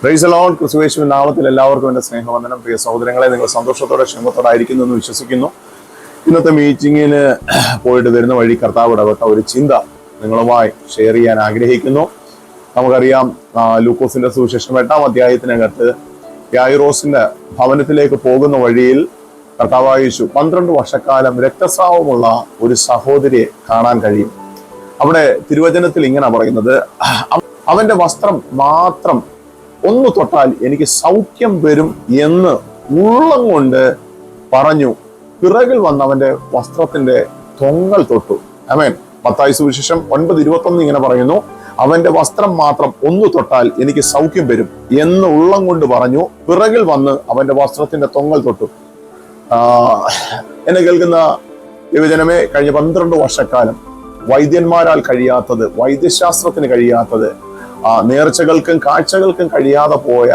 Praise the Lord. ക്രിസ്തുയേശുവിൻ നാമത്തിൽ എല്ലാവർക്കും എൻ്റെ സ്നേഹവന്ദനം. പ്രിയ സഹോദരങ്ങളെ, നിങ്ങൾ സന്തോഷത്തോടെ ക്ഷേമത്തോടെ ആയിരിക്കുന്നു എന്ന് വിശ്വസിക്കുന്നു. ഇന്നത്തെ മീറ്റിങ്ങിന് പോയിട്ട് വരുന്ന വഴി കർത്താവ് ഇടപെട്ട ഒരു ചിന്ത നിങ്ങളുമായി ഷെയർ ചെയ്യാൻ ആഗ്രഹിക്കുന്നു. നമുക്കറിയാം, ലൂക്കോസിന്റെ സുവിശേഷം 8-ാം അധ്യായത്തിനകത്ത് യായിറോസിന്റെ ഭവനത്തിലേക്ക് പോകുന്ന വഴിയിൽ കർത്താവായ യേശു 12 വർഷക്കാലം രക്തസ്രാവമുള്ള ഒരു സഹോദരിയെ കാണാൻ കഴിയും. അവിടെ തിരുവചനത്തിൽ ഇങ്ങനെ പറയുന്നത്, അവന്റെ വസ്ത്രം മാത്രം ഒന്ന് തൊട്ടാൽ എനിക്ക് സൗഖ്യം വരും എന്ന് ഉള്ളം കൊണ്ട് പറഞ്ഞു. പിറകിൽ വന്ന് അവന്റെ വസ്ത്രത്തിന്റെ തൊങ്ങൽ തൊട്ടു. ആമേൻ. മത്തായി സുവിശേഷം 9:21 ഇങ്ങനെ പറയുന്നു, അവന്റെ വസ്ത്രം മാത്രം ഒന്ന് തൊട്ടാൽ എനിക്ക് സൗഖ്യം വരും എന്ന് ഉള്ളം കൊണ്ട് പറഞ്ഞു. പിറകിൽ വന്ന് അവന്റെ വസ്ത്രത്തിന്റെ തൊങ്ങൽ തൊട്ടു. എന്നെ കേൾക്കുന്ന യുവജനമേ, കഴിഞ്ഞ 12 വർഷക്കാലം വൈദ്യന്മാരാൽ കഴിയാത്തത്, വൈദ്യശാസ്ത്രത്തിന് കഴിയാത്തത്, നേർച്ചകൾക്കും കാഴ്ചകൾക്കും കഴിയാതെ പോയ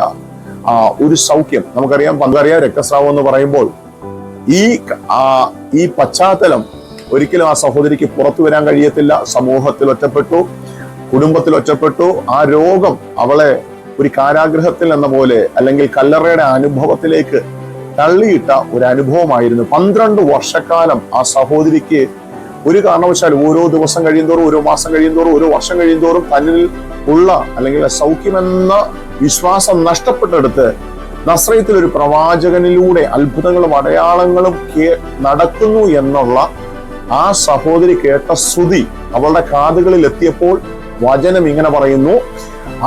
ഒരു സൗഖ്യം നമുക്കറിയാം. രക്തസ്രാവം എന്ന് പറയുമ്പോൾ ഈ പശ്ചാത്തലം ഒരിക്കലും ആ സഹോദരിക്ക് പുറത്തു വരാൻ കഴിയത്തില്ല. സമൂഹത്തിൽ ഒറ്റപ്പെട്ടു, കുടുംബത്തിൽ ഒറ്റപ്പെട്ടു. ആ രോഗം അവളെ ഒരു കാരാഗ്രഹത്തിൽ എന്ന പോലെ, അല്ലെങ്കിൽ കല്ലറയുടെ അനുഭവത്തിലേക്ക് തള്ളിയിട്ട ഒരു അനുഭവമായിരുന്നു. 12 വർഷക്കാലം ആ സഹോദരിക്ക് ഒരു കാരണവശാലും ഓരോ ദിവസം കഴിയുന്തോറും, ഓരോ മാസം കഴിയുന്തോറും, ഓരോ വർഷം കഴിയുന്തോറും തന്നിൽ ഉള്ള അല്ലെങ്കിൽ സൗഖ്യമെന്ന വിശ്വാസം നഷ്ടപ്പെട്ടെടുത്ത് നസ്രയത്തിൽ ഒരു പ്രവാചകനിലൂടെ അത്ഭുതങ്ങളും അടയാളങ്ങളും നടക്കുന്നു എന്നുള്ള ആ സഹോദരി കേട്ട ശ്രുതി അവളുടെ കാതുകളിൽ എത്തിയപ്പോൾ വചനം ഇങ്ങനെ പറയുന്നു,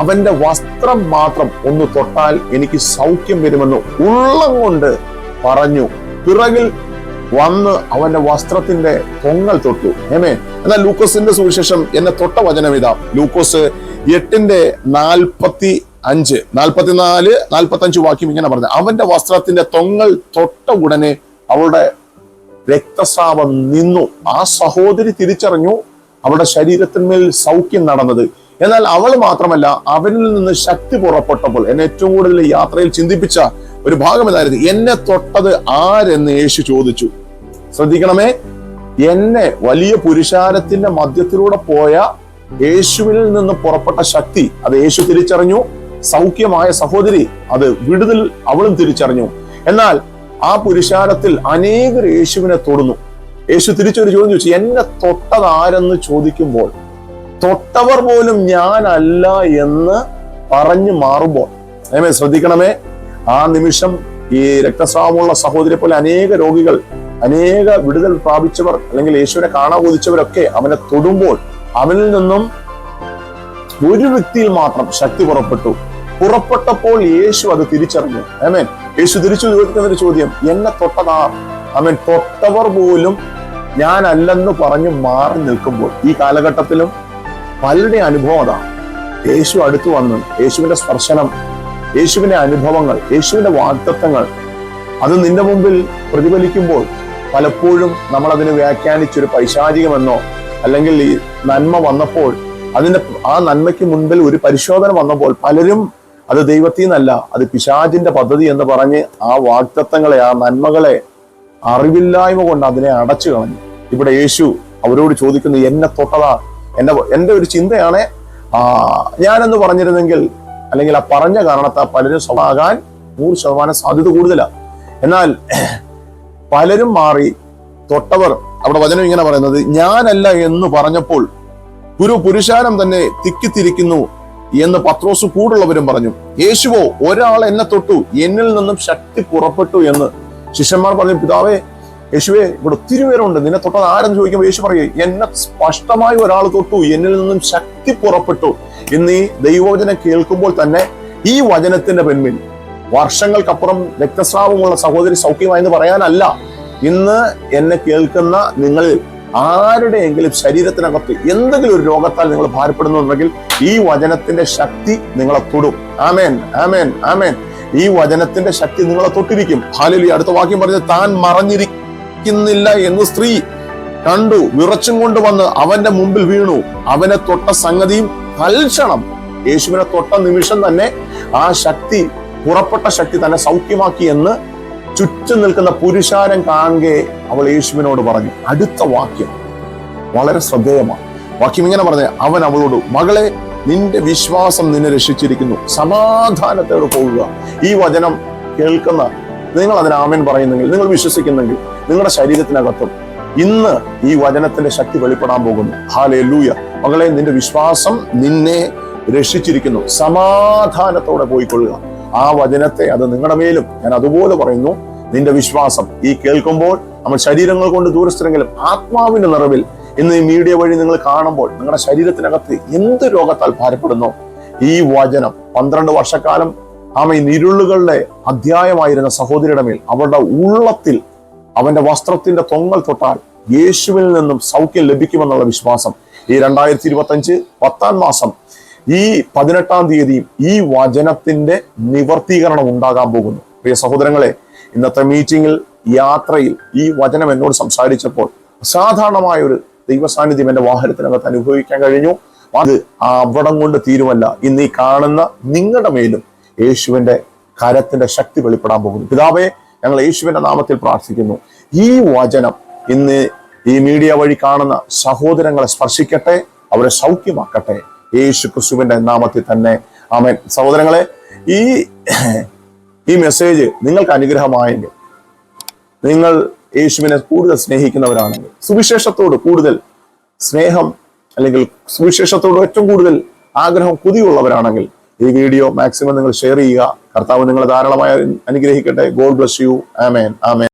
അവന്റെ വസ്ത്രം മാത്രം ഒന്ന് തൊട്ടാൽ എനിക്ക് സൗഖ്യം വരുമെന്ന് ഉള്ളം കൊണ്ട് പറഞ്ഞു. പിറകിൽ വന്ന് അവന്റെ വസ്ത്രത്തിന്റെ തൊങ്ങൽ തൊട്ടു. ഏമേ. എന്നാൽ ലൂക്കോസിന്റെ സുവിശേഷം എന്നെ തൊട്ട വചനം ഇതാ. ലൂക്കോസ് 8:45, 44, 45 വാക്യം ഇങ്ങനെ പറഞ്ഞു, അവന്റെ വസ്ത്രത്തിന്റെ തൊങ്ങൽ തൊട്ട ഉടനെ അവളുടെ രക്തസ്രാവം നിന്നു. ആ സഹോദരി തിരിച്ചറിഞ്ഞു അവളുടെ ശരീരത്തിന്മേൽ സൗഖ്യം നടന്നത്. എന്നാൽ അവൾ മാത്രമല്ല, അവനിൽ നിന്ന് ശക്തി പുറപ്പെട്ടപ്പോൾ എന്നെ ഏറ്റവും കൂടുതൽ യാത്രയിൽ ചിന്തിപ്പിച്ച ഒരു ഭാഗം ഇതായിരുന്നു, എന്നെ തൊട്ടത് ആരെന്ന് യേശു ചോദിച്ചു. ശ്രദ്ധിക്കണമേ, എന്നെ വലിയ പുരുഷാരത്തിന്റെ മധ്യത്തിലൂടെ പോയ യേശുവിൽ നിന്ന് പുറപ്പെട്ട ശക്തി അത് യേശു തിരിച്ചറിഞ്ഞു. സൗഖ്യമായ സഹോദരി അത് വിടുതൽ അവളും തിരിച്ചറിഞ്ഞു. എന്നാൽ ആ പുരുഷാരത്തിൽ അനേകർ യേശുവിനെ തൊടുന്നു. യേശു തിരിച്ചൊരു ചോദ്യം ചോദിച്ചു, എന്നെ തൊട്ടത് ആരെന്ന് ചോദിക്കുമ്പോൾ തൊട്ടവർ പോലും ഞാനല്ല എന്ന് പറഞ്ഞു മാറുമ്പോൾ, ശ്രദ്ധിക്കണമേ, ആ നിമിഷം ഈ രക്തസ്രാവമുള്ള സഹോദരിയെ പോലെ അനേക രോഗികൾ, അനേക വിടുതൽ പ്രാപിച്ചവർ, അല്ലെങ്കിൽ യേശുവിനെ കാണാൻ കൊതിച്ചവരൊക്കെ അവനെ തൊടുമ്പോൾ അവനിൽ നിന്നും ഒരു വ്യക്തിയിൽ മാത്രം ശക്തി പുറപ്പെട്ടപ്പോൾ യേശു അത് തിരിച്ചറിഞ്ഞു. ആമേൻ. യേശു തിരിച്ചു ചോദിക്കുന്ന ഒരു ചോദ്യം, എന്നെ തൊട്ടതാർ? അവൻ തൊട്ടവർ പോലും ഞാനല്ലെന്ന് പറഞ്ഞു മാറി നിൽക്കുമ്പോൾ ഈ കാലഘട്ടത്തിലും പലരുടെ അനുഭവം അതാണ്. യേശു അടുത്തു വന്ന് യേശുവിന്റെ സ്പർശനം, യേശുവിന്റെ അനുഭവങ്ങൾ, യേശുവിന്റെ വാഗ്ദത്തങ്ങൾ അത് നിന്റെ മുമ്പിൽ പ്രതിഫലിക്കുമ്പോൾ പലപ്പോഴും നമ്മൾ അതിനെ വ്യാഖ്യാനിച്ചൊരു പൈശാചികമെന്നോ, അല്ലെങ്കിൽ ഈ നന്മ വന്നപ്പോൾ ആ നന്മയ്ക്ക് മുൻപിൽ ഒരു പരിശോധന വന്നപ്പോൾ പലരും അത് ദൈവത്തിൽ നിന്നല്ല, അത് പിശാചിന്റെ പദ്ധതി എന്ന് പറഞ്ഞ് ആ വാഗ്ദത്തങ്ങളെ, ആ നന്മകളെ അറിവില്ലായ്മ കൊണ്ട് അതിനെ അടച്ചു കളഞ്ഞു. ഇവിടെ യേശു അവരോട് ചോദിക്കുന്നു, എന്നെ തൊട്ടതാ? എന്റെ ഒരു ചിന്തയാണ്, ഞാനെന്ന് പറഞ്ഞിരുന്നെങ്കിൽ, അല്ലെങ്കിൽ ആ പറഞ്ഞ കാരണത്താൽ പലരും ആകാൻ 100% സാധ്യത കൂടുതലാണ്. എന്നാൽ പലരും മാറി തൊട്ടവർ, അവിടെ വചനം ഇങ്ങനെ പറയുന്നത്, ഞാനല്ല എന്ന് പറഞ്ഞപ്പോൾ പുരുഷാരം തന്നെ തിക്കിത്തിരിക്കുന്നു എന്ന് പത്രോസ് കൂടുള്ളവരും പറഞ്ഞു. യേശുവോ, ഒരാൾ എന്നെ തൊട്ടു, എന്നിൽ നിന്നും ശക്തി പുറപ്പെട്ടു എന്ന്. ശിഷ്യന്മാർ പറഞ്ഞു, പിതാവേ, യേശുവേ, ഇവിടെ ഒത്തിരി പേരുണ്ട്, നിന്നെ തൊട്ടത് ആരെന്ന് ചോദിക്കുമ്പോൾ യേശു പറയും, എന്നെ സ്പഷ്ടമായി ഒരാൾ തൊട്ടു, എന്നിൽ നിന്നും ശക്തി പുറപ്പെട്ടു എന്നീ ദൈവവചനം കേൾക്കുമ്പോൾ തന്നെ ഈ വചനത്തിന്റെ പിൻപിൽ വർഷങ്ങൾക്കപ്പുറം രക്തസ്രാവമുള്ള സഹോദരി സൗഖ്യമായെന്ന് പറയാനല്ല, ഇന്ന് എന്നെ കേൾക്കുന്ന നിങ്ങളിൽ ആരുടെയെങ്കിലും ശരീരത്തിനകത്ത് എന്തെങ്കിലും ഒരു രോഗത്താൽ നിങ്ങൾ ഭാരപ്പെടുന്നുണ്ടെങ്കിൽ ഈ വചനത്തിന്റെ ശക്തി നിങ്ങളെ തൊടും. ആമേൻ, ആമേൻ, ആമേൻ. ഈ വചനത്തിന്റെ ശക്തി നിങ്ങളെ തൊട്ടിരിക്കും. ഹല്ലേലൂയ. അടുത്ത വാക്യം പറഞ്ഞത്, താൻ മറഞ്ഞിരിക്കുന്നില്ല എന്ന് സ്ത്രീ കണ്ടു, വിറച്ചും കൊണ്ടുവന്ന് അവന്റെ മുമ്പിൽ വീണു. അവനെ തൊട്ട സംഗതിയും തൽക്ഷണം, യേശുവിനെ തൊട്ട നിമിഷം തന്നെ ആ ശക്തി, പുറപ്പെട്ട ശക്തി തന്നെ സൗഖ്യമാക്കി എന്ന് ചുറ്റും നിൽക്കുന്ന പുരുഷാരം കാണുകെ അവൾ യേശുവിനോട് പറഞ്ഞു. അടുത്ത വാക്യം വളരെ ശ്രദ്ധേയമാണ്. വാക്യം ഇങ്ങനെ പറഞ്ഞ, അവൻ അവളോട്, മകളെ, നിന്റെ വിശ്വാസം നിന്നെ രക്ഷിച്ചിരിക്കുന്നു. സമാധാനത്തോടെ പോകുക. ഈ വചനം കേൾക്കുന്ന നിങ്ങൾ അതിന് ആമേൻ പറയുന്നെങ്കിൽ, നിങ്ങൾ വിശ്വസിക്കുന്നെങ്കിൽ, നിങ്ങളുടെ ശരീരത്തിനകത്തും ഇന്ന് ഈ വചനത്തിന്റെ ശക്തി വെളിപ്പെടാൻ പോകുന്നു. ഹല്ലേലൂയ. മകളെ, നിന്റെ വിശ്വാസം നിന്നെ രക്ഷിച്ചിരിക്കുന്നു. സമാധാനത്തോടെ പോയിക്കൊള്ളുക. ആ വചനത്തെ അത് നിങ്ങളുടെ മേലും ഞാൻ അതുപോലെ പറയുന്നു. നിന്റെ വിശ്വാസം ഈ കേൾക്കുമ്പോൾ നമ്മൾ ശരീരങ്ങൾ കൊണ്ട് ദൂരസ്ഥരെങ്കിലും ആത്മാവിന്റെ നിറവിൽ ഇന്ന് ഈ മീഡിയ വഴി നിങ്ങൾ കാണുമ്പോൾ നിങ്ങളുടെ ശരീരത്തിനകത്ത് എന്ത് രോഗത്താൽ ഭാരപ്പെടുന്നു, ഈ വചനം 12 വർഷക്കാലം ഇരുളുകളുടെ അധ്യായമായിരുന്ന സഹോദരിയുടെ മേൽ അവരുടെ ഉള്ളത്തിൽ അവന്റെ വസ്ത്രത്തിന്റെ തൊങ്ങൽ തൊട്ടാൽ യേശുവിൽ നിന്നും സൗഖ്യം ലഭിക്കുമെന്നുള്ള വിശ്വാസം ഈ 2025 10-ാം മാസം ഈ 18-ാം തീയതിയും ഈ വചനത്തിന്റെ നിവർത്തീകരണം ഉണ്ടാകാൻ പോകുന്നു. പ്രിയ സഹോദരങ്ങളെ, ഇന്നത്തെ മീറ്റിംഗിൽ, യാത്രയിൽ ഈ വചനം എന്നോട് സംസാരിച്ചപ്പോൾ അസാധാരണമായ ഒരു ദൈവസാന്നിധ്യം എന്റെ വാഹനത്തിനകത്ത് അനുഭവിക്കാൻ കഴിഞ്ഞു. അത് അവിടം കൊണ്ട് തീരുമല്ല, ഇന്ന് ഈ കാണുന്ന നിങ്ങളുടെ മേലും യേശുവിന്റെ കരത്തിന്റെ ശക്തി വെളിപ്പെടാൻ പോകുന്നു. പിതാവേ, ഞങ്ങൾ യേശുവിന്റെ നാമത്തിൽ പ്രാർത്ഥിക്കുന്നു. ഈ വചനം ഇന്ന് ഈ മീഡിയ വഴി കാണുന്ന സഹോദരങ്ങളെ സ്പർശിക്കട്ടെ, അവരെ സൗഖ്യമാക്കട്ടെ, യേശു ക്രിസ്തുവിന്റെ നാമത്തിൽ തന്നെ ആമേൻ. സഹോദരങ്ങളെ, ഈ മെസ്സേജ് നിങ്ങൾക്ക് അനുഗ്രഹമായെങ്കിൽ, നിങ്ങൾ യേശുവിനെ കൂടുതൽ സ്നേഹിക്കുന്നവരാണെങ്കിൽ, സുവിശേഷത്തോട് കൂടുതൽ സ്നേഹം അല്ലെങ്കിൽ സുവിശേഷത്തോട് ഏറ്റവും കൂടുതൽ ആഗ്രഹം, കൊതിയുള്ളവരാണെങ്കിൽ ഈ വീഡിയോ മാക്സിമം നിങ്ങൾ ഷെയർ ചെയ്യുക. കർത്താവ് നിങ്ങളെ ധാരാളമായി അനുഗ്രഹിക്കട്ടെ. God bless you. Amen, amen.